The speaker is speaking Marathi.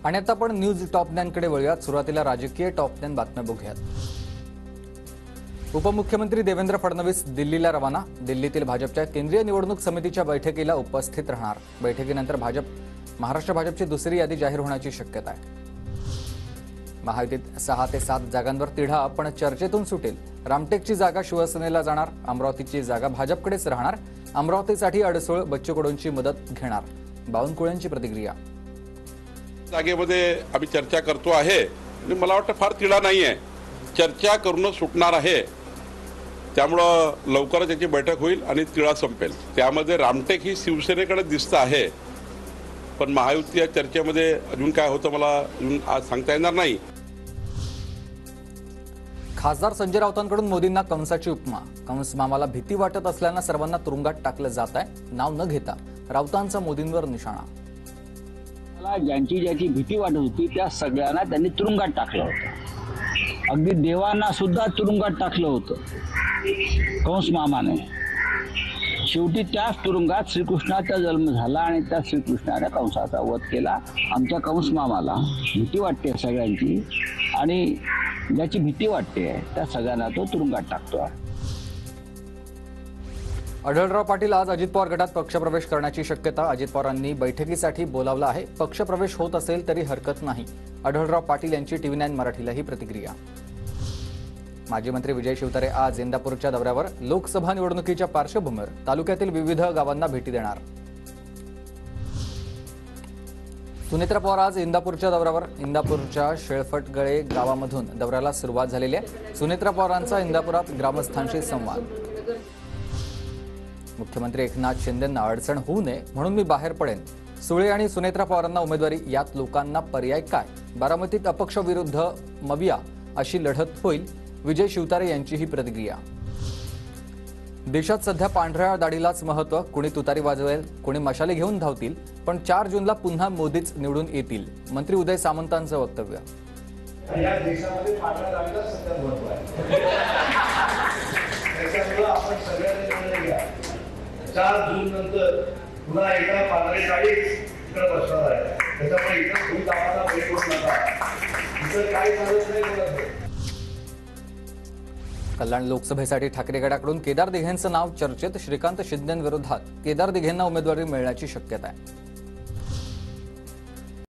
आणि आता आपण न्यूज टॉप 9 कडे वळूयात। सुरुवातीला राजकीय टॉप 9 बातम्या बघूयात। उपमुख्यमंत्री देवेंद्र फडणवीस दिल्लीला रवाना। दिल्लीतील भाजपच्या केंद्रीय निवडणूक समितीच्या बैठकीला उपस्थित राहणार। बैठकीनंतर महाराष्ट्र भाजपची दुसरी यादी जाहीर होण्याची शक्यता आहे। महायुतीत 6 ते 7 जागांवर तिढा, पण चर्चेतून सुटेल। रामटेकची जागा शिवसेनेला जाणार, अमरावतीची जागा भाजपकडेच राहणार। अमरावतीसाठी अडसूळ बच्चू कडूंची मदत घेणार, बावनकुळेंची प्रतिक्रिया। जागेमध्ये आम्ही चर्चा करतो आहे आणि मला वाटतं फार तिढा नाहीये, चर्चा करून सुटणार आहे। त्यामुळे लवकरच याची बैठक होईल आणि तिढा संपेल। त्यामध्ये रामटेक ही शिवसेनेकडे दिसत आहे, पण महायुती या चर्चेमध्ये अजून काय होतं मला अजून आज सांगता येणार नाही। खासदार संजय राऊतांकडून मोदींना कंसाची उपमा। कंस मामाला भीती वाटत असल्यानं सर्वांना तुरुंगात टाकलं जात आहे। नाव न घेता राऊतांचा मोदींवर निशाणा। ज्यांची ज्याची भीती वाटत होती त्या सगळ्यांना त्यांनी तुरुंगात टाकलं होतं। अगदी देवांना सुद्धा तुरुंगात टाकलं होतं कंस मामाने। शेवटी त्याच तुरुंगात श्रीकृष्णाचा जन्म झाला आणि त्या श्रीकृष्णाने कंसाचा वध केला। आमच्या कंस मामाला भीती वाटते सगळ्यांची, आणि ज्याची भीती वाटते त्या सगळ्यांना तो तुरुंगात टाकतो। आढळराव पाटील आज अजित पवार गटात पक्षप्रवेश करण्याची शक्यता। अजित पवारांनी बैठकीसाठी बोलावलं आहे। पक्षप्रवेश होत असेल तरी हरकत नाही, आढळराव पाटील यांची टीव्ही 9 मराठीला ही प्रतिक्रिया। माजी मंत्री विजय शिवतारे आज इंदापूरच्या दौऱ्यावर। लोकसभा निवडणुकीच्या पार्श्वभूमीवर तालुक्यातील विविध गावांना भेटी देणार। सुनेत्रा पवार आज इंदापूरच्या दौऱ्यावर। इंदापूरच्या शेळफटगळे गावामधून दौऱ्याला सुरुवात झालेली आहे। सुनेत्रा पवारांचा इंदापुरात ग्रामस्थांशी संवाद। मुख्यमंत्री एकनाथ शिंदेंना अडचण होऊ नये म्हणून मी बाहेर पडेन। सुळे आणि सुनेत्रा पवारांना उमेदवारी, यात लोकांना पर्याय काय? बारामतीत अपक्ष विरुद्ध मविया अशी लढत होईल, विजय शिवतारे यांची ही प्रतिक्रिया। देशात सध्या पांढऱ्या दाढीलाच महत्त्व। कुणी तुतारी वाजवेल, कुणी मशाले घेऊन धावतील, पण 4 जूनला पुन्हा मोदीच निवडून येतील, मंत्री उदय सामंतांचं वक्तव्य। या देशामध्ये पांढऱ्या दाढीला सध्या महत्त्व आहे। त्याच्यामुळे आपण सगळ्यांनी निर्णय घ्या, 4 जून नंतर पुन्हा एकदा पांढरी दाढी इकडे बसणार आहे। त्याच्यामुळे इकडे खूप आम्हाला भेट करू नका, इथं काही चालत नाही। कल्याण लोकसभेसाठी ठाकरे गटाकडून केदार दिघेंचं नाव चर्चेत। श्रीकांत शिंदेंविरोधात केदार दिघेंना उमेदवारी मिळण्याची शक्यता आहे।